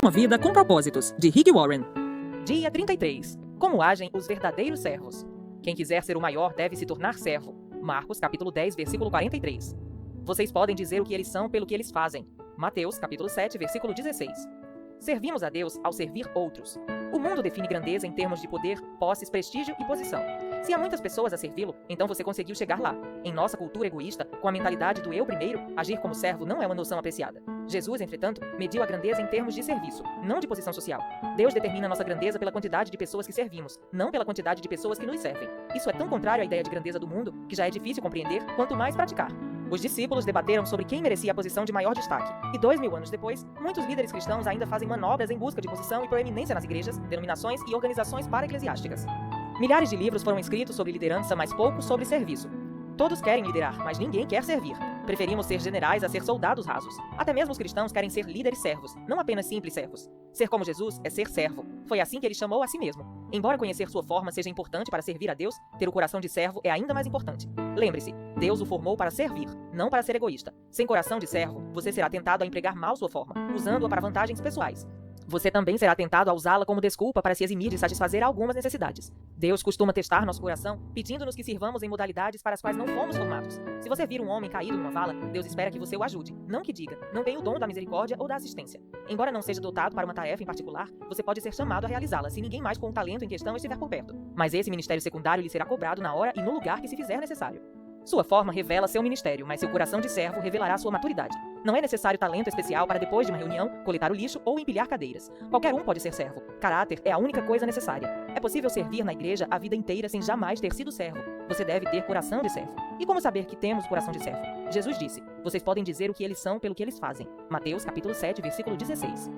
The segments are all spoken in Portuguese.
Uma vida com propósitos, de Rick Warren. Dia 33. Como agem os verdadeiros servos? Quem quiser ser o maior deve se tornar servo. Marcos, capítulo 10, versículo 43. Vocês podem dizer o que eles são pelo que eles fazem. Mateus, capítulo 7, versículo 16. Servimos a Deus ao servir outros. O mundo define grandeza em termos de poder, posses, prestígio e posição. Se há muitas pessoas a servi-lo, então você conseguiu chegar lá. Em nossa cultura egoísta, com a mentalidade do eu primeiro, agir como servo não é uma noção apreciada. Jesus, entretanto, mediu a grandeza em termos de serviço, não de posição social. Deus determina nossa grandeza pela quantidade de pessoas que servimos, não pela quantidade de pessoas que nos servem. Isso é tão contrário à ideia de grandeza do mundo, que já é difícil compreender, quanto mais praticar. Os discípulos debateram sobre quem merecia a posição de maior destaque. E 2000 anos depois, muitos líderes cristãos ainda fazem manobras em busca de posição e proeminência nas igrejas, denominações e organizações para-eclesiásticas. Milhares de livros foram escritos sobre liderança, mas poucos sobre serviço. Todos querem liderar, mas ninguém quer servir. Preferimos ser generais a ser soldados rasos. Até mesmo os cristãos querem ser líderes servos, não apenas simples servos. Ser como Jesus é ser servo. Foi assim que ele chamou a si mesmo. Embora conhecer sua forma seja importante para servir a Deus, ter o coração de servo é ainda mais importante. Lembre-se, Deus o formou para servir, não para ser egoísta. Sem coração de servo, você será tentado a empregar mal sua forma, usando-a para vantagens pessoais. Você também será tentado a usá-la como desculpa para se eximir de satisfazer algumas necessidades. Deus costuma testar nosso coração, pedindo-nos que sirvamos em modalidades para as quais não fomos formados. Se você vir um homem caído numa vala, Deus espera que você o ajude, não que diga, não tem o dom da misericórdia ou da assistência. Embora não seja dotado para uma tarefa em particular, você pode ser chamado a realizá-la se ninguém mais com o talento em questão estiver por perto. Mas esse ministério secundário lhe será cobrado na hora e no lugar que se fizer necessário. Sua forma revela seu ministério, mas seu coração de servo revelará sua maturidade. Não é necessário talento especial para, depois de uma reunião, coletar o lixo ou empilhar cadeiras. Qualquer um pode ser servo. Caráter é a única coisa necessária. É possível servir na igreja a vida inteira sem jamais ter sido servo. Você deve ter coração de servo. E como saber que temos coração de servo? Jesus disse: vocês podem dizer o que eles são pelo que eles fazem. Mateus, capítulo 7, versículo 16.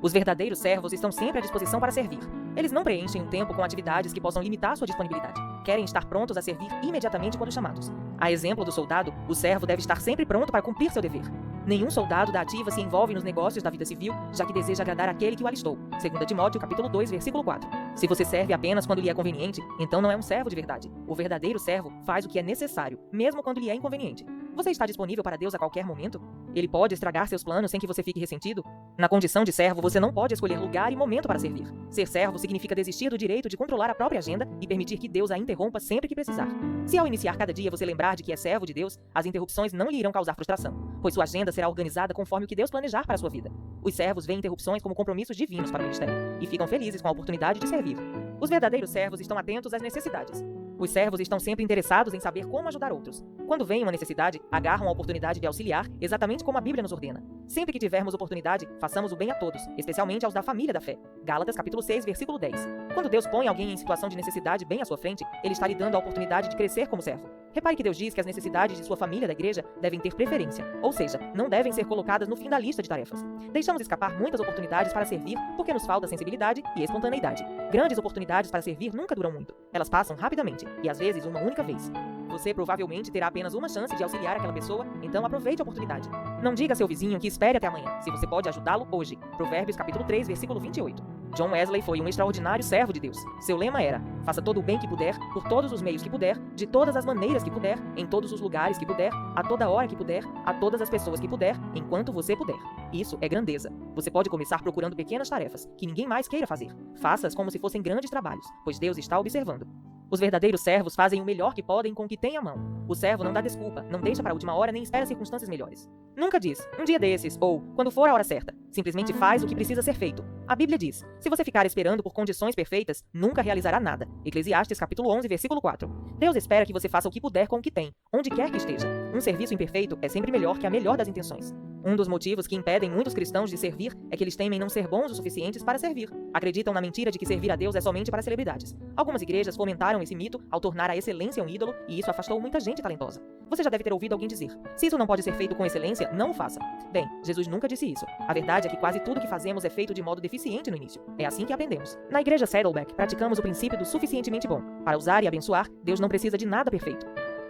Os verdadeiros servos estão sempre à disposição para servir. Eles não preenchem um tempo com atividades que possam limitar sua disponibilidade. Querem estar prontos a servir imediatamente quando chamados. A exemplo do soldado, o servo deve estar sempre pronto para cumprir seu dever. Nenhum soldado da ativa se envolve nos negócios da vida civil, já que deseja agradar aquele que o alistou. 2 Timóteo, capítulo 2, versículo 4. Se você serve apenas quando lhe é conveniente, então não é um servo de verdade. O verdadeiro servo faz o que é necessário, mesmo quando lhe é inconveniente. Você está disponível para Deus a qualquer momento? Ele pode estragar seus planos sem que você fique ressentido? Na condição de servo, você não pode escolher lugar e momento para servir. Ser servo significa desistir do direito de controlar a própria agenda e permitir que Deus a interrompa sempre que precisar. Se ao iniciar cada dia você lembrar de que é servo de Deus, as interrupções não lhe irão causar frustração, pois sua agenda será organizada conforme o que Deus planejar para a sua vida. Os servos veem interrupções como compromissos divinos para o ministério e ficam felizes com a oportunidade de servir. Os verdadeiros servos estão atentos às necessidades. Os servos estão sempre interessados em saber como ajudar outros. Quando vem uma necessidade, agarram a oportunidade de auxiliar, exatamente como a Bíblia nos ordena. Sempre que tivermos oportunidade, façamos o bem a todos, especialmente aos da família da fé. Gálatas, capítulo 6, versículo 10. Quando Deus põe alguém em situação de necessidade bem à sua frente, Ele está lhe dando a oportunidade de crescer como servo. Repare que Deus diz que as necessidades de sua família da igreja devem ter preferência, ou seja, não devem ser colocadas no fim da lista de tarefas. Deixamos escapar muitas oportunidades para servir porque nos falta sensibilidade e espontaneidade. Grandes oportunidades para servir nunca duram muito. Elas passam rapidamente, e às vezes uma única vez. Você provavelmente terá apenas uma chance de auxiliar aquela pessoa, então aproveite a oportunidade. Não diga a seu vizinho que espere até amanhã, se você pode ajudá-lo hoje. Provérbios capítulo 3, versículo 28. John Wesley foi um extraordinário servo de Deus. Seu lema era: faça todo o bem que puder, por todos os meios que puder, de todas as maneiras que puder, em todos os lugares que puder, a toda hora que puder, a todas as pessoas que puder, enquanto você puder. Isso é grandeza. Você pode começar procurando pequenas tarefas, que ninguém mais queira fazer. Faça-as como se fossem grandes trabalhos, pois Deus está observando. Os verdadeiros servos fazem o melhor que podem com o que têm à mão. O servo não dá desculpa, não deixa para a última hora nem espera circunstâncias melhores. Nunca diz, um dia desses, ou quando for a hora certa. Simplesmente faz o que precisa ser feito. A Bíblia diz, se você ficar esperando por condições perfeitas, nunca realizará nada. Eclesiastes capítulo 11, versículo 4. Deus espera que você faça o que puder com o que tem, onde quer que esteja. Um serviço imperfeito é sempre melhor que a melhor das intenções. Um dos motivos que impedem muitos cristãos de servir é que eles temem não ser bons o suficientes para servir. Acreditam na mentira de que servir a Deus é somente para celebridades. Algumas igrejas fomentaram esse mito ao tornar a excelência um ídolo, e isso afastou muita gente talentosa. Você já deve ter ouvido alguém dizer: se isso não pode ser feito com excelência, não o faça. Bem, Jesus nunca disse isso. A verdade é que quase tudo que fazemos é feito de modo deficiente no início. É assim que aprendemos. Na igreja Saddleback, praticamos o princípio do suficientemente bom. Para usar e abençoar, Deus não precisa de nada perfeito.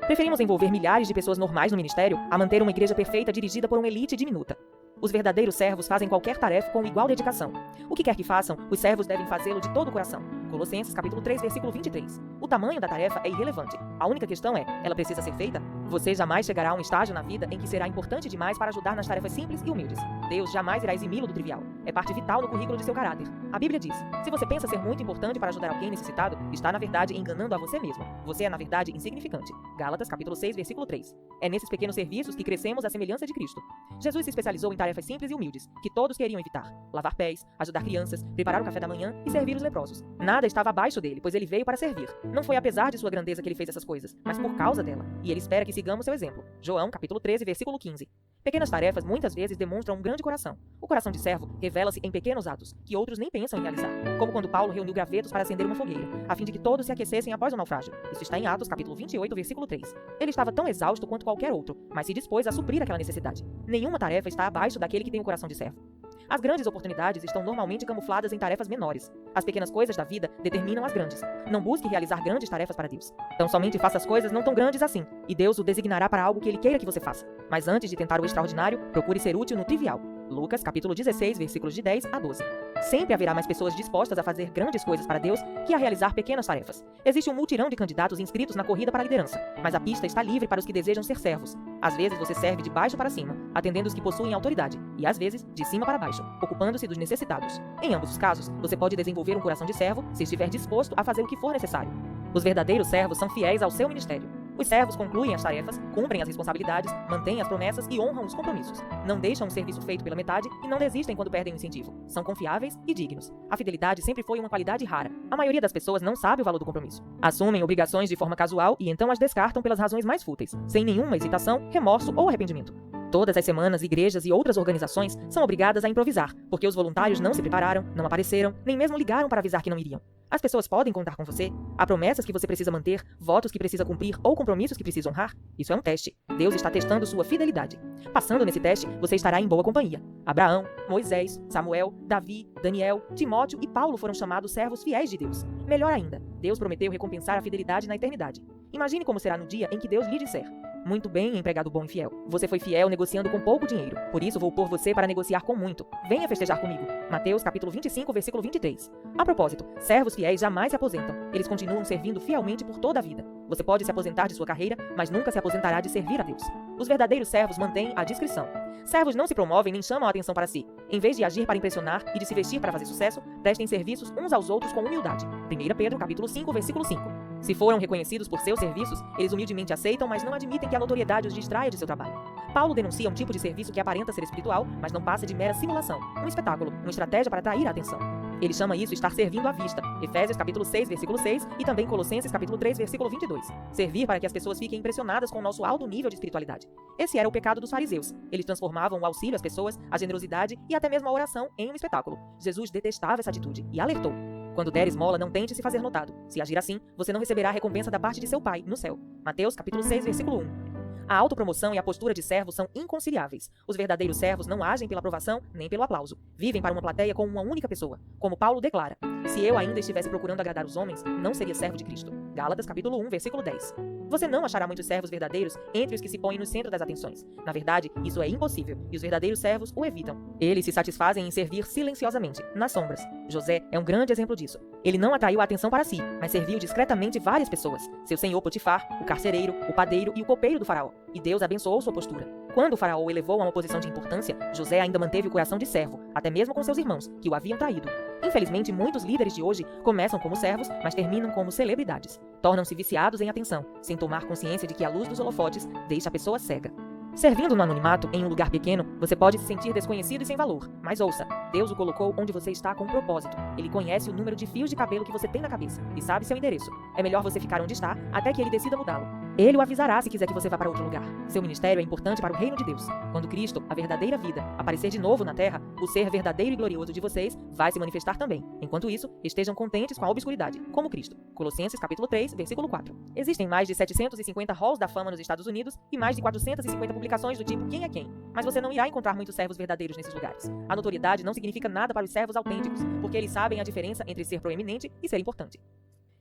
Preferimos envolver milhares de pessoas normais no ministério a manter uma igreja perfeita dirigida por uma elite diminuta. Os verdadeiros servos fazem qualquer tarefa com igual dedicação. O que quer que façam, os servos devem fazê-lo de todo o coração. Colossenses capítulo 3, versículo 23. O tamanho da tarefa é irrelevante. A única questão é, ela precisa ser feita? Você jamais chegará a um estágio na vida em que será importante demais para ajudar nas tarefas simples e humildes. Deus jamais irá eximi-lo do trivial. É parte vital no currículo de seu caráter. A Bíblia diz, se você pensa ser muito importante para ajudar alguém necessitado, está na verdade enganando a você mesmo. Você é na verdade insignificante. Gálatas capítulo 6, versículo 3. É nesses pequenos serviços que crescemos à semelhança de Cristo. Jesus se especializou em tarefas simples e humildes, que todos queriam evitar. Lavar pés, ajudar crianças, preparar o café da manhã e servir os leprosos. Nada estava abaixo dele, pois ele veio para servir. Não foi apesar de sua grandeza que ele fez essas coisas, mas por causa dela. E ele espera que sigamos seu exemplo. João capítulo 13, versículo 15. Pequenas tarefas muitas vezes demonstram um grande coração. O coração de servo revela-se em pequenos atos, que outros nem pensam em realizar. Como quando Paulo reuniu gravetos para acender uma fogueira, a fim de que todos se aquecessem após o naufrágio. Isso está em Atos capítulo 28, versículo 3. Ele estava tão exausto quanto qualquer outro, mas se dispôs a suprir aquela necessidade. Nenhuma tarefa está abaixo daquele que tem o coração de servo. As grandes oportunidades estão normalmente camufladas em tarefas menores. As pequenas coisas da vida determinam as grandes. Não busque realizar grandes tarefas para Deus. Então somente faça as coisas não tão grandes assim, e Deus o designará para algo que Ele queira que você faça. Mas antes de tentar o extraordinário, procure ser útil no trivial. Lucas capítulo 16, versículos de 10 a 12. Sempre haverá mais pessoas dispostas a fazer grandes coisas para Deus que a realizar pequenas tarefas. Existe um multirão de candidatos inscritos na corrida para a liderança, mas a pista está livre para os que desejam ser servos. Às vezes você serve de baixo para cima, atendendo os que possuem autoridade, e às vezes de cima para baixo, ocupando-se dos necessitados. Em ambos os casos, você pode desenvolver um coração de servo se estiver disposto a fazer o que for necessário. Os verdadeiros servos são fiéis ao seu ministério. Os servos concluem as tarefas, cumprem as responsabilidades, mantêm as promessas e honram os compromissos. Não deixam um serviço feito pela metade e não desistem quando perdem o incentivo. São confiáveis e dignos. A fidelidade sempre foi uma qualidade rara. A maioria das pessoas não sabe o valor do compromisso. Assumem obrigações de forma casual e então as descartam pelas razões mais fúteis, sem nenhuma hesitação, remorso ou arrependimento. Todas as semanas, igrejas e outras organizações são obrigadas a improvisar, porque os voluntários não se prepararam, não apareceram, nem mesmo ligaram para avisar que não iriam. As pessoas podem contar com você? Há promessas que você precisa manter, votos que precisa cumprir ou compromissos que precisa honrar? Isso é um teste. Deus está testando sua fidelidade. Passando nesse teste, você estará em boa companhia. Abraão, Moisés, Samuel, Davi, Daniel, Timóteo e Paulo foram chamados servos fiéis de Deus. Melhor ainda, Deus prometeu recompensar a fidelidade na eternidade. Imagine como será no dia em que Deus lhe disser: muito bem, empregado bom e fiel. Você foi fiel negociando com pouco dinheiro. Por isso vou pôr você para negociar com muito. Venha festejar comigo. Mateus capítulo 25, versículo 23. A propósito, servos fiéis jamais se aposentam. Eles continuam servindo fielmente por toda a vida. Você pode se aposentar de sua carreira, mas nunca se aposentará de servir a Deus. Os verdadeiros servos mantêm a discrição. Servos não se promovem nem chamam a atenção para si. Em vez de agir para impressionar e de se vestir para fazer sucesso, prestem serviços uns aos outros com humildade. 1 Pedro capítulo 5, versículo 5. Se foram reconhecidos por seus serviços, eles humildemente aceitam, mas não admitem que a notoriedade os distraia de seu trabalho. Paulo denuncia um tipo de serviço que aparenta ser espiritual, mas não passa de mera simulação, um espetáculo, uma estratégia para atrair a atenção. Ele chama isso estar servindo à vista, Efésios capítulo 6, versículo 6 e também Colossenses capítulo 3, versículo 22. Servir para que as pessoas fiquem impressionadas com o nosso alto nível de espiritualidade. Esse era o pecado dos fariseus. Eles transformavam o auxílio às pessoas, a generosidade e até mesmo a oração em um espetáculo. Jesus detestava essa atitude e alertou: quando der esmola, não tente se fazer notado. Se agir assim, você não receberá a recompensa da parte de seu Pai, no céu. Mateus capítulo 6, versículo 1. A autopromoção e a postura de servo são inconciliáveis. Os verdadeiros servos não agem pela aprovação nem pelo aplauso. Vivem para uma plateia com uma única pessoa. Como Paulo declara: se eu ainda estivesse procurando agradar os homens, não seria servo de Cristo. Gálatas capítulo 1, versículo 10. Você não achará muitos servos verdadeiros entre os que se põem no centro das atenções. Na verdade, isso é impossível, e os verdadeiros servos o evitam. Eles se satisfazem em servir silenciosamente, nas sombras. José é um grande exemplo disso. Ele não atraiu a atenção para si, mas serviu discretamente várias pessoas. Seu senhor Potifar, o carcereiro, o padeiro e o copeiro do faraó. E Deus abençoou sua postura. Quando o faraó o elevou a uma posição de importância, José ainda manteve o coração de servo, até mesmo com seus irmãos, que o haviam traído. Infelizmente, muitos líderes de hoje começam como servos, mas terminam como celebridades. Tornam-se viciados em atenção, sem tomar consciência de que a luz dos holofotes deixa a pessoa cega. Servindo no anonimato, em um lugar pequeno, você pode se sentir desconhecido e sem valor. Mas ouça, Deus o colocou onde você está com um propósito. Ele conhece o número de fios de cabelo que você tem na cabeça e sabe seu endereço. É melhor você ficar onde está até que ele decida mudá-lo. Ele o avisará se quiser que você vá para outro lugar. Seu ministério é importante para o reino de Deus. Quando Cristo, a verdadeira vida, aparecer de novo na terra, o ser verdadeiro e glorioso de vocês vai se manifestar também. Enquanto isso, estejam contentes com a obscuridade, como Cristo. Colossenses capítulo 3, versículo 4. Existem mais de 750 halls da fama nos Estados Unidos e mais de 450 publicações do tipo Quem é Quem. Mas você não irá encontrar muitos servos verdadeiros nesses lugares. A notoriedade não significa nada para os servos autênticos, porque eles sabem a diferença entre ser proeminente e ser importante.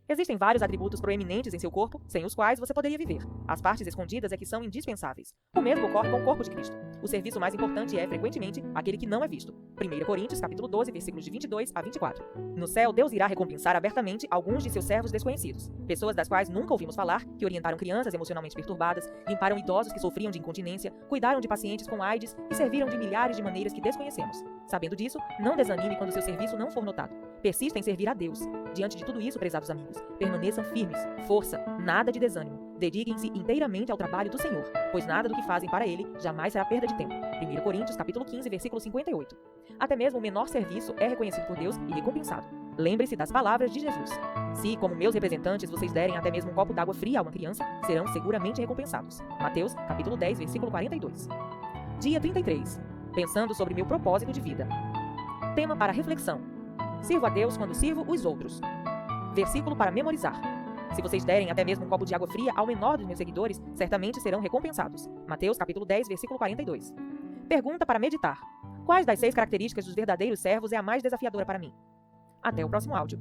Existem vários atributos proeminentes em seu corpo, sem os quais você poderia viver. As partes escondidas é que são indispensáveis. O mesmo ocorre com o corpo de Cristo. o serviço mais importante é, frequentemente, aquele que não é visto. 1 Coríntios, capítulo 12, versículos de 22 a 24. No céu, Deus irá recompensar abertamente alguns de seus servos desconhecidos, pessoas das quais nunca ouvimos falar, que orientaram crianças emocionalmente perturbadas, limparam idosos que sofriam de incontinência, cuidaram de pacientes com AIDS e serviram de milhares de maneiras que desconhecemos. Sabendo disso, não desanime quando seu serviço não for notado. Persista em servir a Deus. Diante de tudo isso, prezados amigos, permaneçam firmes, força, nada de desânimo. Dediquem-se inteiramente ao trabalho do Senhor, pois nada do que fazem para Ele jamais será perda de tempo. 1 Coríntios, capítulo 15, versículo 58. Até mesmo o menor serviço é reconhecido por Deus e recompensado. Lembre-se das palavras de Jesus. Se, como meus representantes, vocês derem até mesmo um copo d'água fria a uma criança, serão seguramente recompensados. Mateus, capítulo 10, versículo 42. Dia 33. Pensando sobre meu propósito de vida. Tema para reflexão. Sirvo a Deus quando sirvo os outros. Versículo para memorizar. Se vocês derem até mesmo um copo de água fria ao menor dos meus seguidores, certamente serão recompensados. Mateus, capítulo 10, versículo 42. Pergunta para meditar. Quais das 6 características dos verdadeiros servos é a mais desafiadora para mim? Até o próximo áudio.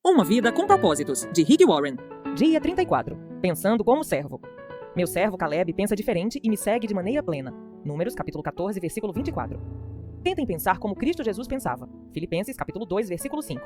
Uma vida com propósitos, de Rick Warren. Dia 34. Pensando como servo. Meu servo Caleb pensa diferente e me segue de maneira plena. Números, capítulo 14, versículo 24. Tentem pensar como Cristo Jesus pensava. Filipenses, capítulo 2, versículo 5.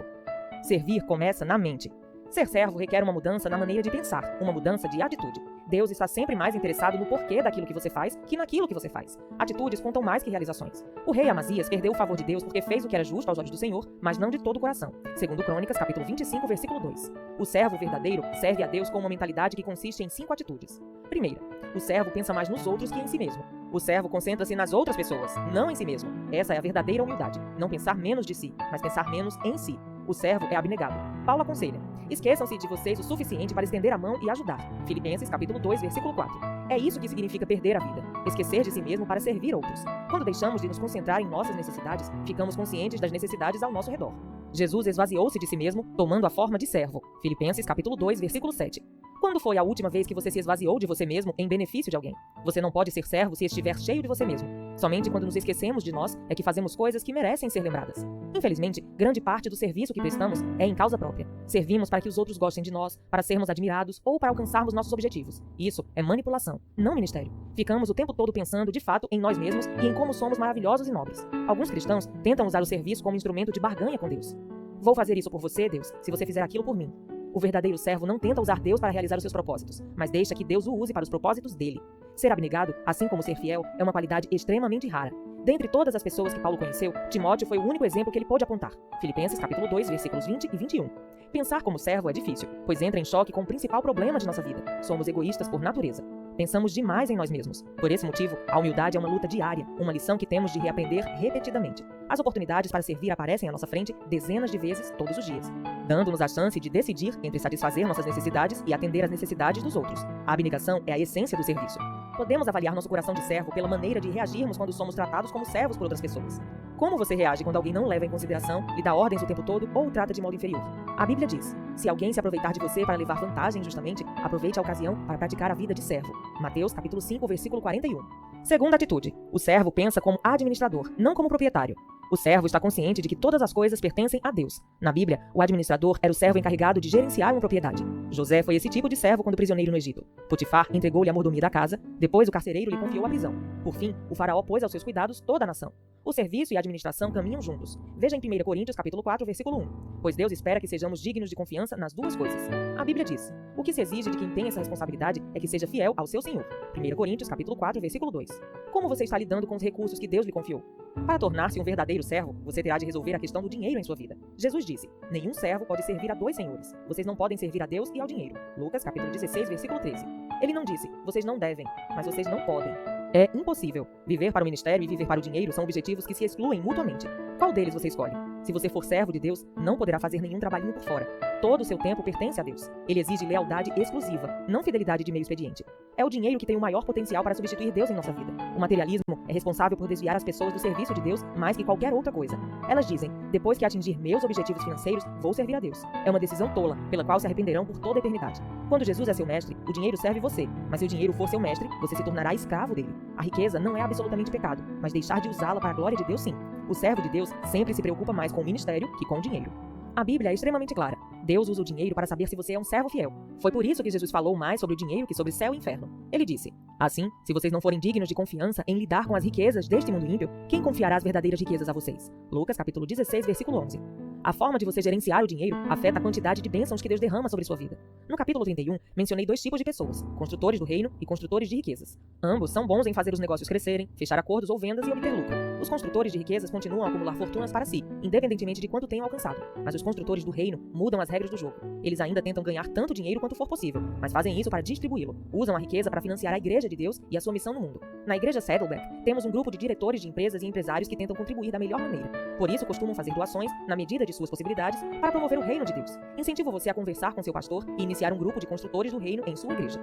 Servir começa na mente. Ser servo requer uma mudança na maneira de pensar, uma mudança de atitude. Deus está sempre mais interessado no porquê daquilo que você faz que naquilo que você faz. Atitudes contam mais que realizações. O rei Amazias perdeu o favor de Deus porque fez o que era justo aos olhos do Senhor, mas não de todo o coração. Segundo Crônicas, capítulo 25, versículo 2. O servo verdadeiro serve a Deus com uma mentalidade que consiste em 5 atitudes. Primeira, o servo pensa mais nos outros que em si mesmo. O servo concentra-se nas outras pessoas, não em si mesmo. Essa é a verdadeira humildade. Não pensar menos de si, mas pensar menos em si. O servo é abnegado. Paulo aconselha: esqueçam-se de vocês o suficiente para estender a mão e ajudar. Filipenses, capítulo 2, versículo 4. É isso que significa perder a vida. Esquecer de si mesmo para servir outros. Quando deixamos de nos concentrar em nossas necessidades, ficamos conscientes das necessidades ao nosso redor. Jesus esvaziou-se de si mesmo, tomando a forma de servo. Filipenses, capítulo 2, versículo 7. Quando foi a última vez que você se esvaziou de você mesmo em benefício de alguém? Você não pode ser servo se estiver cheio de você mesmo. Somente quando nos esquecemos de nós é que fazemos coisas que merecem ser lembradas. Infelizmente, grande parte do serviço que prestamos é em causa própria. Servimos para que os outros gostem de nós, para sermos admirados ou para alcançarmos nossos objetivos. Isso é manipulação, não ministério. Ficamos o tempo todo pensando, de fato, em nós mesmos e em como somos maravilhosos e nobres. Alguns cristãos tentam usar o serviço como instrumento de barganha com Deus. Vou fazer isso por você, Deus, se você fizer aquilo por mim. O verdadeiro servo não tenta usar Deus para realizar os seus propósitos, mas deixa que Deus o use para os propósitos dele. Ser abnegado, assim como ser fiel, é uma qualidade extremamente rara. Dentre todas as pessoas que Paulo conheceu, Timóteo foi o único exemplo que ele pôde apontar. Filipenses, capítulo 2, versículos 20 e 21. Pensar como servo é difícil, pois entra em choque com o principal problema de nossa vida. Somos egoístas por natureza. Pensamos demais em nós mesmos. Por esse motivo, a humildade é uma luta diária, uma lição que temos de reaprender repetidamente. As oportunidades para servir aparecem à nossa frente dezenas de vezes todos os dias, dando-nos a chance de decidir entre satisfazer nossas necessidades e atender às necessidades dos outros. A abnegação é a essência do serviço. Podemos avaliar nosso coração de servo pela maneira de reagirmos quando somos tratados como servos por outras pessoas. Como você reage quando alguém não leva em consideração, lhe dá ordens o tempo todo ou o trata de modo inferior? A Bíblia diz: se alguém se aproveitar de você para levar vantagem injustamente, aproveite a ocasião para praticar a vida de servo. Mateus, capítulo 5, versículo 41. Segunda atitude: o servo pensa como administrador, não como proprietário. O servo está consciente de que todas as coisas pertencem a Deus. Na Bíblia, o administrador era o servo encarregado de gerenciar uma propriedade. José foi esse tipo de servo quando prisioneiro no Egito. Potifar entregou-lhe a mordomia da casa, depois o carcereiro lhe confiou a prisão. Por fim, o faraó pôs aos seus cuidados toda a nação. O serviço e a administração caminham juntos. Veja em 1 Coríntios, capítulo 4, versículo 1. Pois Deus espera que sejamos dignos de confiança nas duas coisas. A Bíblia diz: o que se exige de quem tem essa responsabilidade é que seja fiel ao seu Senhor. 1 Coríntios, capítulo 4, versículo 2. Como você está lidando com os recursos que Deus lhe confiou? Para tornar-se um verdadeiro servo, você terá de resolver a questão do dinheiro em sua vida. Jesus disse: nenhum servo pode servir a 2 senhores. Vocês não podem servir a Deus e ao dinheiro. Lucas, capítulo 16, versículo 13. Ele não disse: vocês não devem, mas vocês não podem. É impossível. Viver para o ministério e viver para o dinheiro são objetivos que se excluem mutuamente. Qual deles você escolhe? Se você for servo de Deus, não poderá fazer nenhum trabalhinho por fora. Todo o seu tempo pertence a Deus. Ele exige lealdade exclusiva, não fidelidade de meio expediente. É o dinheiro que tem o maior potencial para substituir Deus em nossa vida. O materialismo é responsável por desviar as pessoas do serviço de Deus mais que qualquer outra coisa. Elas dizem: depois que atingir meus objetivos financeiros, vou servir a Deus. É uma decisão tola, pela qual se arrependerão por toda a eternidade. Quando Jesus é seu mestre, o dinheiro serve você. Mas se o dinheiro for seu mestre, você se tornará escravo dele. A riqueza não é absolutamente pecado, mas deixar de usá-la para a glória de Deus, sim. O servo de Deus sempre se preocupa mais com o ministério que com o dinheiro. A Bíblia é extremamente clara. Deus usa o dinheiro para saber se você é um servo fiel. Foi por isso que Jesus falou mais sobre o dinheiro que sobre céu e inferno. Ele disse: assim, se vocês não forem dignos de confiança em lidar com as riquezas deste mundo ímpio, quem confiará as verdadeiras riquezas a vocês? Lucas capítulo 16, versículo 11. A forma de você gerenciar o dinheiro afeta a quantidade de bênçãos que Deus derrama sobre sua vida. No capítulo 31, mencionei 2 tipos de pessoas: construtores do reino e construtores de riquezas. Ambos são bons em fazer os negócios crescerem, fechar acordos ou vendas e obter lucro. Os construtores de riquezas continuam a acumular fortunas para si, independentemente de quanto tenham alcançado. Mas os construtores do reino mudam as regras do jogo. Eles ainda tentam ganhar tanto dinheiro quanto for possível, mas fazem isso para distribuí-lo. Usam a riqueza para financiar a igreja de Deus e a sua missão no mundo. Na igreja Saddleback, temos um grupo de diretores de empresas e empresários que tentam contribuir da melhor maneira. Por isso, costumam fazer doações, na medida de suas possibilidades, para promover o reino de Deus. Incentivo você a conversar com seu pastor e iniciar um grupo de construtores do reino em sua igreja.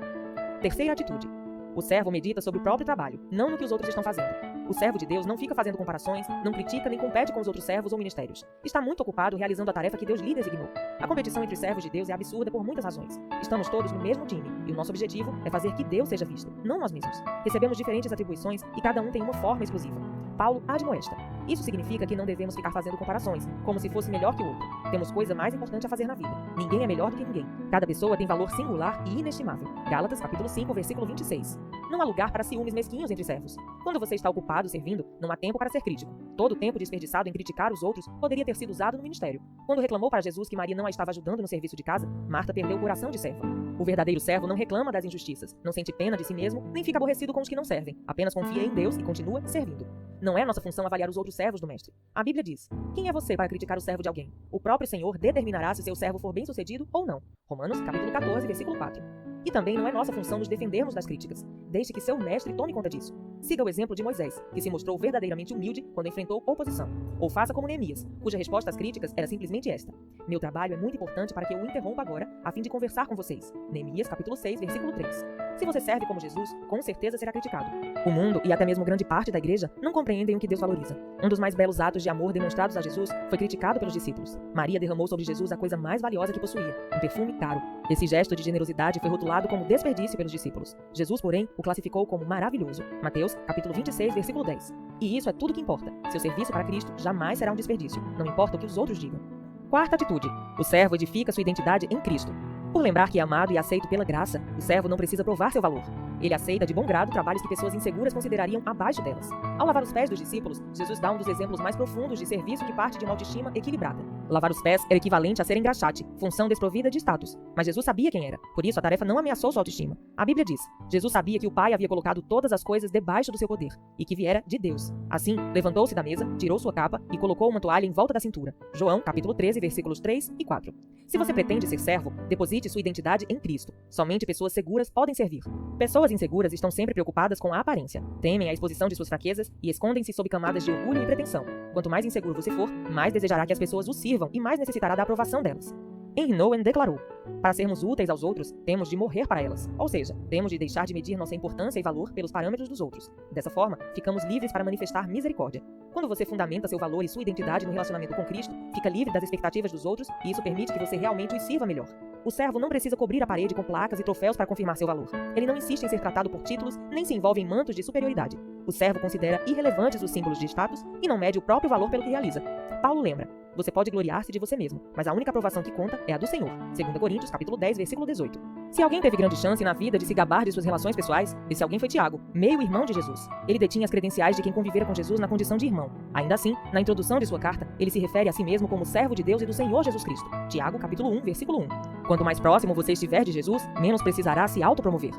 Terceira atitude. O servo medita sobre o próprio trabalho, não no que os outros estão fazendo. O servo de Deus não fica fazendo comparações, não critica nem compete com os outros servos ou ministérios. Está muito ocupado realizando a tarefa que Deus lhe designou. A competição entre os servos de Deus é absurda por muitas razões. Estamos todos no mesmo time, e o nosso objetivo é fazer que Deus seja visto, não nós mesmos. Recebemos diferentes atribuições e cada um tem uma forma exclusiva. Paulo admoesta. Isso significa que não devemos ficar fazendo comparações, como se fosse melhor que o outro. Temos coisa mais importante a fazer na vida. Ninguém é melhor do que ninguém. Cada pessoa tem valor singular e inestimável. Gálatas capítulo 5, versículo 26. Não há lugar para ciúmes mesquinhos entre servos. Quando você está ocupado servindo, não há tempo para ser crítico. Todo o tempo desperdiçado em criticar os outros poderia ter sido usado no ministério. Quando reclamou para Jesus que Maria não a estava ajudando no serviço de casa, Marta perdeu o coração de serva. O verdadeiro servo não reclama das injustiças, não sente pena de si mesmo, nem fica aborrecido com os que não servem. Apenas confia em Deus e continua servindo. Não é nossa função avaliar os outros servos do mestre. A Bíblia diz: quem é você para criticar o servo de alguém? O próprio Senhor determinará se seu servo for bem-sucedido ou não. Romanos capítulo 14, versículo 4. E também não é nossa função nos defendermos das críticas. Deixe que seu mestre tome conta disso. Siga o exemplo de Moisés, que se mostrou verdadeiramente humilde quando enfrentou oposição. Ou faça como Neemias, cuja resposta às críticas era simplesmente esta: meu trabalho é muito importante para que eu o interrompa agora, a fim de conversar com vocês. Neemias capítulo 6, versículo 3. Se você serve como Jesus, com certeza será criticado. O mundo, e até mesmo grande parte da igreja, não compreendem o que Deus valoriza. Um dos mais belos atos de amor demonstrados a Jesus foi criticado pelos discípulos. Maria derramou sobre Jesus a coisa mais valiosa que possuía, um perfume caro. Esse gesto de generosidade foi rotulado como desperdício pelos discípulos. Jesus, porém, o classificou como maravilhoso. Mateus, capítulo 26, versículo 10. E isso é tudo que importa. Seu serviço para Cristo jamais será um desperdício, não importa o que os outros digam. Quarta atitude. O servo edifica sua identidade em Cristo. Por lembrar que é amado e aceito pela graça, o servo não precisa provar seu valor. Ele aceita de bom grado trabalhos que pessoas inseguras considerariam abaixo delas. Ao lavar os pés dos discípulos, Jesus dá um dos exemplos mais profundos de serviço que parte de uma autoestima equilibrada. Lavar os pés era equivalente a ser engraxate, função desprovida de status. Mas Jesus sabia quem era, por isso a tarefa não ameaçou sua autoestima. A Bíblia diz: Jesus sabia que o Pai havia colocado todas as coisas debaixo do seu poder, e que viera de Deus. Assim, levantou-se da mesa, tirou sua capa e colocou uma toalha em volta da cintura. João, capítulo 13, versículos 3 e 4. Se você pretende ser servo, deposite sua identidade em Cristo. Somente pessoas seguras podem servir. Pessoas inseguras estão sempre preocupadas com a aparência, temem a exposição de suas fraquezas e escondem-se sob camadas de orgulho e pretensão. Quanto mais inseguro você for, mais desejará que as pessoas o sirvam e mais necessitará da aprovação delas. Henry Nouwen declarou: para sermos úteis aos outros, temos de morrer para elas. Ou seja, temos de deixar de medir nossa importância e valor pelos parâmetros dos outros. Dessa forma, ficamos livres para manifestar misericórdia. Quando você fundamenta seu valor e sua identidade no relacionamento com Cristo, fica livre das expectativas dos outros e isso permite que você realmente os sirva melhor. O servo não precisa cobrir a parede com placas e troféus para confirmar seu valor. Ele não insiste em ser tratado por títulos, nem se envolve em mantos de superioridade. O servo considera irrelevantes os símbolos de status e não mede o próprio valor pelo que realiza. Paulo lembra: você pode gloriar-se de você mesmo, mas a única aprovação que conta é a do Senhor. 2 Coríntios, capítulo 10, versículo 18. Se alguém teve grande chance na vida de se gabar de suas relações pessoais, esse alguém foi Tiago, meio-irmão de Jesus. Ele detinha as credenciais de quem convivera com Jesus na condição de irmão. Ainda assim, na introdução de sua carta, ele se refere a si mesmo como servo de Deus e do Senhor Jesus Cristo. Tiago, capítulo 1, versículo 1. Quanto mais próximo você estiver de Jesus, menos precisará se autopromover.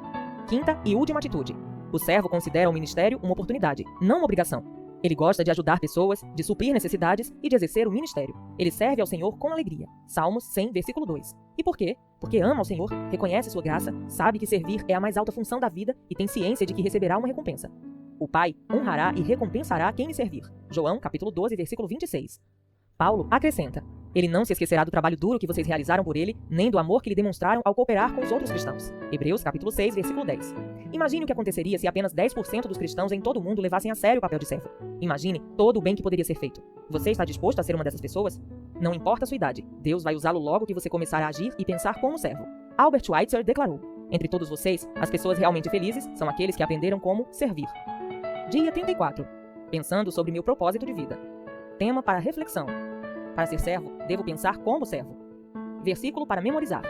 Quinta e última atitude. O servo considera o ministério uma oportunidade, não uma obrigação. Ele gosta de ajudar pessoas, de suprir necessidades e de exercer o ministério. Ele serve ao Senhor com alegria. Salmos 100, versículo 2. E por quê? Porque ama ao Senhor, reconhece sua graça, sabe que servir é a mais alta função da vida e tem ciência de que receberá uma recompensa. O Pai honrará e recompensará quem lhe servir. João, capítulo 12, versículo 26. Paulo acrescenta: ele não se esquecerá do trabalho duro que vocês realizaram por ele, nem do amor que lhe demonstraram ao cooperar com os outros cristãos. Hebreus, capítulo 6, versículo 10. Imagine o que aconteceria se apenas 10% dos cristãos em todo o mundo levassem a sério o papel de servo. Imagine todo o bem que poderia ser feito. Você está disposto a ser uma dessas pessoas? Não importa a sua idade, Deus vai usá-lo logo que você começar a agir e pensar como servo. Albert Schweitzer declarou: entre todos vocês, as pessoas realmente felizes são aqueles que aprenderam como servir. Dia 34. Pensando sobre meu propósito de vida. Tema para reflexão. Para ser servo, devo pensar como servo. Versículo para memorizar.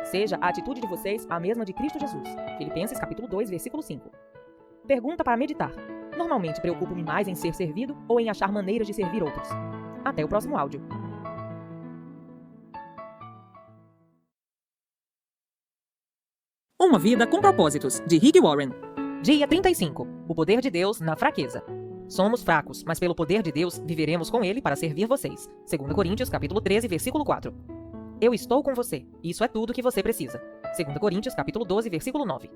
Seja a atitude de vocês a mesma de Cristo Jesus. Filipenses capítulo 2, versículo 5. Pergunta para meditar. Normalmente preocupo-me mais em ser servido ou em achar maneiras de servir outros. Até o próximo áudio. Uma Vida com Propósitos, de Rick Warren. Dia 35. O poder de Deus na fraqueza. Somos fracos, mas pelo poder de Deus viveremos com Ele para servir vocês. 2 Coríntios capítulo 13, versículo 4. Eu estou com você. Isso é tudo que você precisa. 2 Coríntios capítulo 12, versículo 9.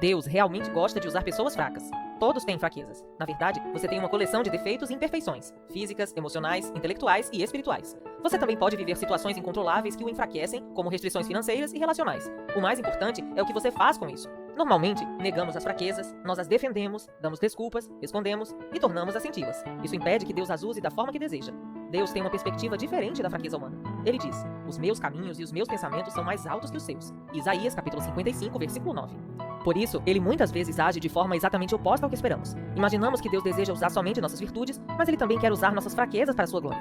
Deus realmente gosta de usar pessoas fracas. Todos têm fraquezas. Na verdade, você tem uma coleção de defeitos e imperfeições, físicas, emocionais, intelectuais e espirituais. Você também pode viver situações incontroláveis que o enfraquecem, como restrições financeiras e relacionais. O mais importante é o que você faz com isso. Normalmente, negamos as fraquezas, nós as defendemos, damos desculpas, escondemos e tornamos a senti-las. Isso impede que Deus as use da forma que deseja. Deus tem uma perspectiva diferente da fraqueza humana. Ele diz: os meus caminhos e os meus pensamentos são mais altos que os seus. Isaías capítulo 55, versículo 9. Por isso, ele muitas vezes age de forma exatamente oposta ao que esperamos. Imaginamos que Deus deseja usar somente nossas virtudes, mas ele também quer usar nossas fraquezas para a sua glória.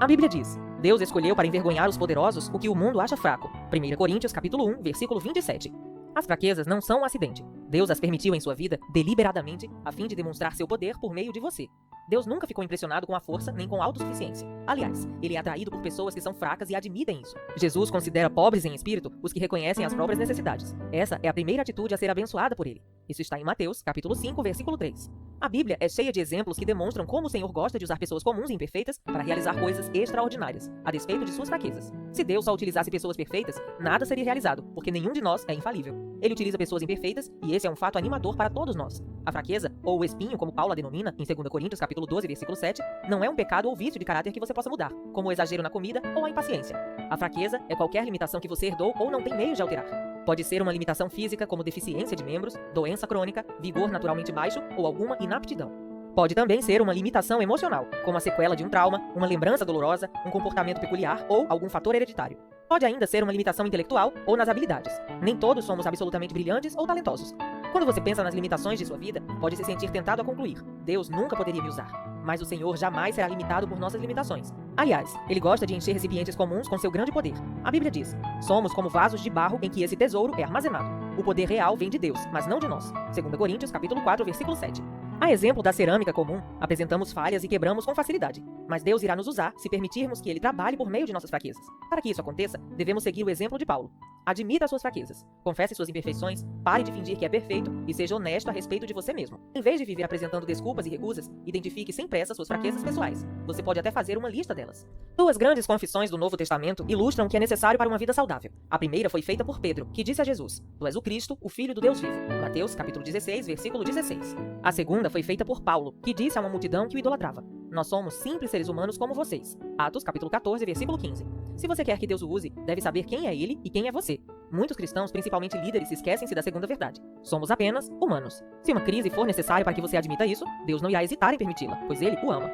A Bíblia diz: Deus escolheu para envergonhar os poderosos o que o mundo acha fraco. 1 Coríntios capítulo 1, versículo 27. As fraquezas não são um acidente. Deus as permitiu em sua vida deliberadamente, a fim de demonstrar seu poder por meio de você. Deus nunca ficou impressionado com a força nem com a autossuficiência. Aliás, ele é atraído por pessoas que são fracas e admitem isso. Jesus considera pobres em espírito os que reconhecem as próprias necessidades. Essa é a primeira atitude a ser abençoada por ele. Isso está em Mateus, capítulo 5, versículo 3. A Bíblia é cheia de exemplos que demonstram como o Senhor gosta de usar pessoas comuns e imperfeitas para realizar coisas extraordinárias, a despeito de suas fraquezas. Se Deus só utilizasse pessoas perfeitas, nada seria realizado, porque nenhum de nós é infalível. Ele utiliza pessoas imperfeitas e esse é um fato animador para todos nós. A fraqueza, ou o espinho, como Paulo a denomina em 2 Coríntios capítulo 12, versículo 7, não é um pecado ou vício de caráter que você possa mudar, como o exagero na comida ou a impaciência. A fraqueza é qualquer limitação que você herdou ou não tem meios de alterar. Pode ser uma limitação física, como deficiência de membros, doença crônica, vigor naturalmente baixo ou alguma inaptidão. Pode também ser uma limitação emocional, como a sequela de um trauma, uma lembrança dolorosa, um comportamento peculiar ou algum fator hereditário. Pode ainda ser uma limitação intelectual ou nas habilidades. Nem todos somos absolutamente brilhantes ou talentosos. Quando você pensa nas limitações de sua vida, pode se sentir tentado a concluir: Deus nunca poderia me usar. Mas o Senhor jamais será limitado por nossas limitações. Aliás, Ele gosta de encher recipientes comuns com seu grande poder. A Bíblia diz: somos como vasos de barro em que esse tesouro é armazenado. O poder real vem de Deus, mas não de nós. 2 Coríntios capítulo 4, versículo 7. A exemplo da cerâmica comum, apresentamos falhas e quebramos com facilidade. Mas Deus irá nos usar se permitirmos que Ele trabalhe por meio de nossas fraquezas. Para que isso aconteça, devemos seguir o exemplo de Paulo. Admita suas fraquezas, confesse suas imperfeições, pare de fingir que é perfeito e seja honesto a respeito de você mesmo. Em vez de viver apresentando desculpas e recusas, identifique sem pressa suas fraquezas pessoais. Você pode até fazer uma lista delas. Duas grandes confissões do Novo Testamento ilustram o que é necessário para uma vida saudável. A primeira foi feita por Pedro, que disse a Jesus: Tu és o Cristo, o Filho do Deus vivo. Mateus capítulo 16, versículo 16. A segunda foi feita por Paulo, que disse a uma multidão que o idolatrava: Nós somos simples seres humanos como vocês. Atos capítulo 14, versículo 15. Se você quer que Deus o use, deve saber quem é Ele e quem é você. Muitos cristãos, principalmente líderes, esquecem-se da segunda verdade. Somos apenas humanos. Se uma crise for necessária para que você admita isso, Deus não irá hesitar em permiti-la, pois Ele o ama.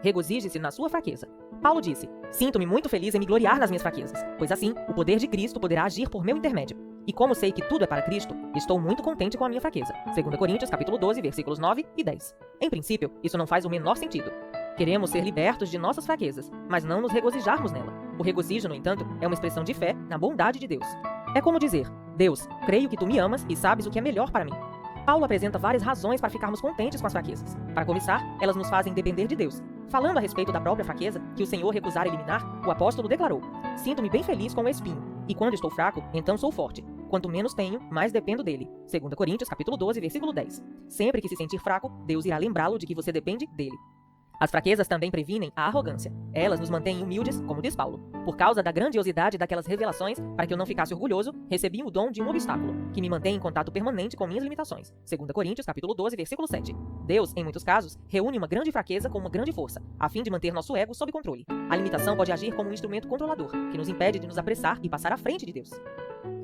Regozije-se na sua fraqueza. Paulo disse: Sinto-me muito feliz em me gloriar nas minhas fraquezas, pois assim o poder de Cristo poderá agir por meu intermédio. E como sei que tudo é para Cristo, estou muito contente com a minha fraqueza. 2 Coríntios capítulo 12, versículos 9 e 10. Em princípio, isso não faz o menor sentido. Queremos ser libertos de nossas fraquezas, mas não nos regozijarmos nela. O regozijo, no entanto, é uma expressão de fé na bondade de Deus. É como dizer: Deus, creio que tu me amas e sabes o que é melhor para mim. Paulo apresenta várias razões para ficarmos contentes com as fraquezas. Para começar, elas nos fazem depender de Deus. Falando a respeito da própria fraqueza, que o Senhor recusara eliminar, o apóstolo declarou: Sinto-me bem feliz com o espinho, e quando estou fraco, então sou forte. Quanto menos tenho, mais dependo dele. 2 Coríntios capítulo 12, versículo 10. Sempre que se sentir fraco, Deus irá lembrá-lo de que você depende dele. As fraquezas também previnem a arrogância. Elas nos mantêm humildes, como diz Paulo. Por causa da grandiosidade daquelas revelações, para que eu não ficasse orgulhoso, recebi o dom de um obstáculo, que me mantém em contato permanente com minhas limitações. 2 Coríntios capítulo 12, versículo 7. Deus, em muitos casos, reúne uma grande fraqueza com uma grande força, a fim de manter nosso ego sob controle. A limitação pode agir como um instrumento controlador, que nos impede de nos apressar e passar à frente de Deus.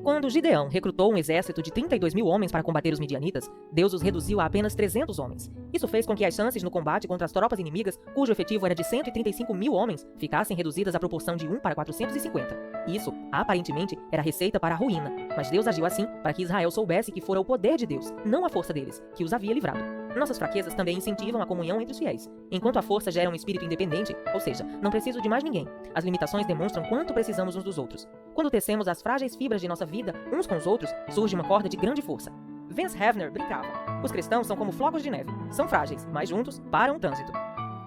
Quando Gideão recrutou um exército de 32.000 homens para combater os midianitas, Deus os reduziu a apenas 300 homens. Isso fez com que as chances no combate contra as tropas inimigas, cujo efetivo era de 135.000 homens, ficassem reduzidas à proporção de 1 para 450. Isso, aparentemente, era receita para a ruína, mas Deus agiu assim para que Israel soubesse que fora o poder de Deus, não a força deles, que os havia livrado. Nossas fraquezas também incentivam a comunhão entre os fiéis. Enquanto a força gera um espírito independente, ou seja, não preciso de mais ninguém, as limitações demonstram quanto precisamos uns dos outros. Quando tecemos as frágeis fibras de nossa vida uns com os outros, surge uma corda de grande força. Vance Havner brincava: os cristãos são como flocos de neve, são frágeis, mas juntos param o trânsito.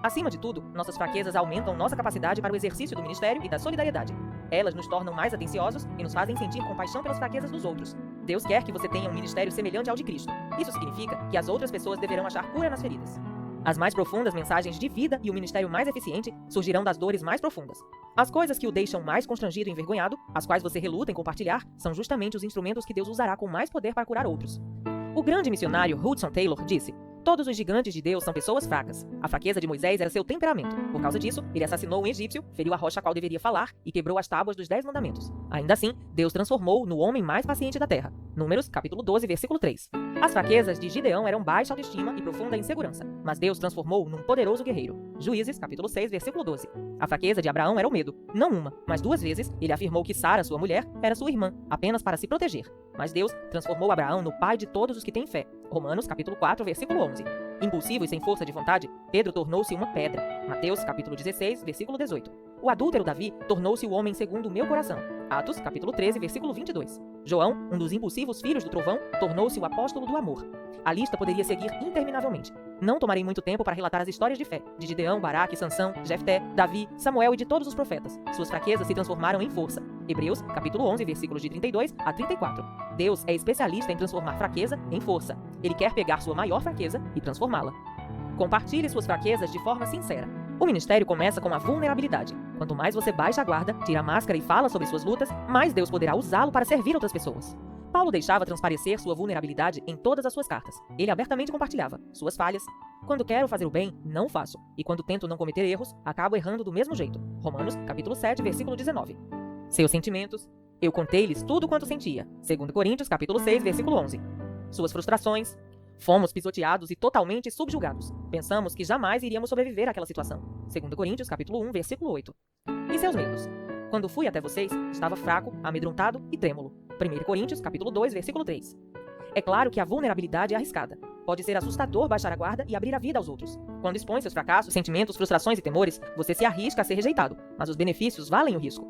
Acima de tudo, nossas fraquezas aumentam nossa capacidade para o exercício do ministério e da solidariedade. Elas nos tornam mais atenciosos e nos fazem sentir compaixão pelas fraquezas dos outros. Deus quer que você tenha um ministério semelhante ao de Cristo. Isso significa que as outras pessoas deverão achar cura nas feridas. As mais profundas mensagens de vida e o ministério mais eficiente surgirão das dores mais profundas. As coisas que o deixam mais constrangido e envergonhado, as quais você reluta em compartilhar, são justamente os instrumentos que Deus usará com mais poder para curar outros. O grande missionário Hudson Taylor disse: todos os gigantes de Deus são pessoas fracas. A fraqueza de Moisés era seu temperamento. Por causa disso, ele assassinou um egípcio, feriu a rocha a qual deveria falar e quebrou as tábuas dos 10 mandamentos. Ainda assim, Deus transformou no homem mais paciente da terra. Números, capítulo 12, versículo 3. As fraquezas de Gideão eram baixa autoestima e profunda insegurança, mas Deus transformou num poderoso guerreiro. Juízes, capítulo 6, versículo 12. A fraqueza de Abraão era o medo. Não uma, mas 2 vezes, ele afirmou que Sara, sua mulher, era sua irmã, apenas para se proteger. Mas Deus transformou Abraão no pai de todos os que têm fé. Romanos, capítulo 4, versículo 11. Impulsivo e sem força de vontade, Pedro tornou-se uma pedra. Mateus, capítulo 16, versículo 18. O adúltero Davi tornou-se o homem segundo o meu coração. Atos, capítulo 13, versículo 22. João, um dos impulsivos filhos do trovão, tornou-se o apóstolo do amor. A lista poderia seguir interminavelmente. Não tomarei muito tempo para relatar as histórias de fé de Gideão, Baraque, Sansão, Jefté, Davi, Samuel e de todos os profetas. Suas fraquezas se transformaram em força. Hebreus, capítulo 11, versículos de 32 a 34. Deus é especialista em transformar fraqueza em força. Ele quer pegar sua maior fraqueza e transformá-la. Compartilhe suas fraquezas de forma sincera. O ministério começa com a vulnerabilidade. Quanto mais você baixa a guarda, tira a máscara e fala sobre suas lutas, mais Deus poderá usá-lo para servir outras pessoas. Paulo deixava transparecer sua vulnerabilidade em todas as suas cartas. Ele abertamente compartilhava suas falhas. Quando quero fazer o bem, não faço. E quando tento não cometer erros, acabo errando do mesmo jeito. Romanos, capítulo 7, versículo 19. Seus sentimentos. Eu contei-lhes tudo quanto sentia. 2 Coríntios, capítulo 6, versículo 11. Suas frustrações. Fomos pisoteados e totalmente subjugados. Pensamos que jamais iríamos sobreviver àquela situação. 2 Coríntios, capítulo 1, versículo 8. E seus medos. Quando fui até vocês, estava fraco, amedrontado e trêmulo. 1 Coríntios, capítulo 2, versículo 3. É claro que a vulnerabilidade é arriscada. Pode ser assustador baixar a guarda e abrir a vida aos outros. Quando expõe seus fracassos, sentimentos, frustrações e temores, você se arrisca a ser rejeitado, mas os benefícios valem o risco.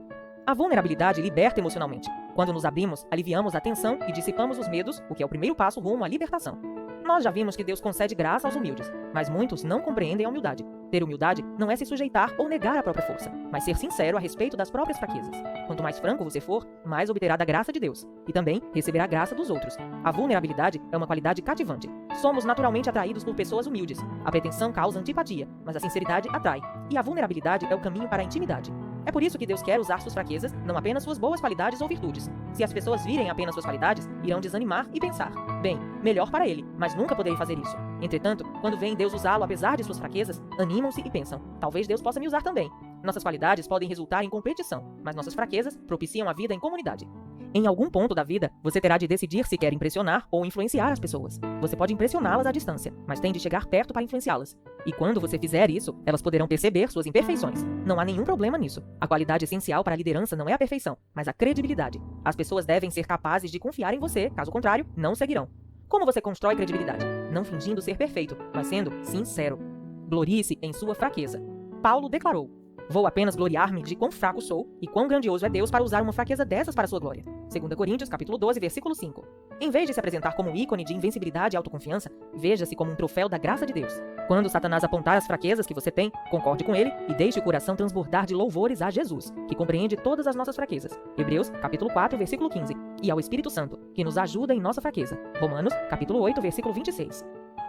A vulnerabilidade liberta emocionalmente. Quando nos abrimos, aliviamos a tensão e dissipamos os medos, o que é o primeiro passo rumo à libertação. Nós já vimos que Deus concede graça aos humildes, mas muitos não compreendem a humildade. Ter humildade não é se sujeitar ou negar a própria força, mas ser sincero a respeito das próprias fraquezas. Quanto mais franco você for, mais obterá da graça de Deus, e também receberá a graça dos outros. A vulnerabilidade é uma qualidade cativante. Somos naturalmente atraídos por pessoas humildes. A pretensão causa antipatia, mas a sinceridade atrai. E a vulnerabilidade é o caminho para a intimidade. É por isso que Deus quer usar suas fraquezas, não apenas suas boas qualidades ou virtudes. Se as pessoas virem apenas suas qualidades, irão desanimar e pensar: bem, melhor para ele, mas nunca poderei fazer isso. Entretanto, quando veem Deus usá-lo apesar de suas fraquezas, animam-se e pensam: talvez Deus possa me usar também. Nossas qualidades podem resultar em competição, mas nossas fraquezas propiciam a vida em comunidade. Em algum ponto da vida, você terá de decidir se quer impressionar ou influenciar as pessoas. Você pode impressioná-las à distância, mas tem de chegar perto para influenciá-las. E quando você fizer isso, elas poderão perceber suas imperfeições. Não há nenhum problema nisso. A qualidade essencial para a liderança não é a perfeição, mas a credibilidade. As pessoas devem ser capazes de confiar em você, caso contrário, não seguirão. Como você constrói credibilidade? Não fingindo ser perfeito, mas sendo sincero. Glorie-se em sua fraqueza. Paulo declarou: vou apenas gloriar-me de quão fraco sou e quão grandioso é Deus para usar uma fraqueza dessas para sua glória. 2 Coríntios, capítulo 12, versículo 5. Em vez de se apresentar como um ícone de invencibilidade e autoconfiança, veja-se como um troféu da graça de Deus. Quando Satanás apontar as fraquezas que você tem, concorde com ele e deixe o coração transbordar de louvores a Jesus, que compreende todas as nossas fraquezas. Hebreus, capítulo 4, versículo 15. E ao Espírito Santo, que nos ajuda em nossa fraqueza. Romanos, capítulo 8, versículo 26.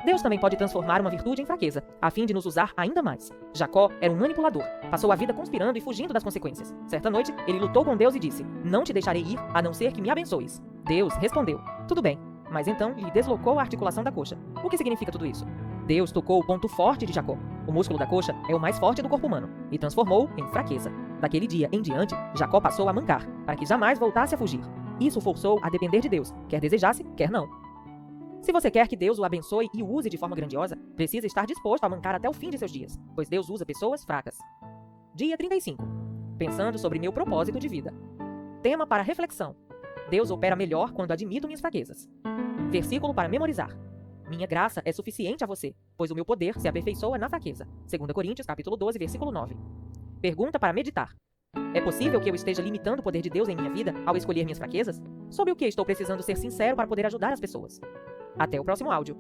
Deus também pode transformar uma virtude em fraqueza, a fim de nos usar ainda mais. Jacó era um manipulador. Passou a vida conspirando e fugindo das consequências. Certa noite, ele lutou com Deus e disse: não te deixarei ir, a não ser que me abençoes. Deus respondeu: tudo bem. Mas então lhe deslocou a articulação da coxa. O que significa tudo isso? Deus tocou o ponto forte de Jacó. O músculo da coxa é o mais forte do corpo humano e transformou em fraqueza. Daquele dia em diante, Jacó passou a mancar, para que jamais voltasse a fugir. Isso o forçou a depender de Deus, quer desejasse, quer não. Se você quer que Deus o abençoe e o use de forma grandiosa, precisa estar disposto a mancar até o fim de seus dias, pois Deus usa pessoas fracas. Dia 35. Pensando sobre meu propósito de vida. Tema para reflexão. Deus opera melhor quando admito minhas fraquezas. Versículo para memorizar. Minha graça é suficiente a você, pois o meu poder se aperfeiçoa na fraqueza. 2 Coríntios, capítulo 12, versículo 9. Pergunta para meditar. É possível que eu esteja limitando o poder de Deus em minha vida ao escolher minhas fraquezas? Sobre o que estou precisando ser sincero para poder ajudar as pessoas? Até o próximo áudio.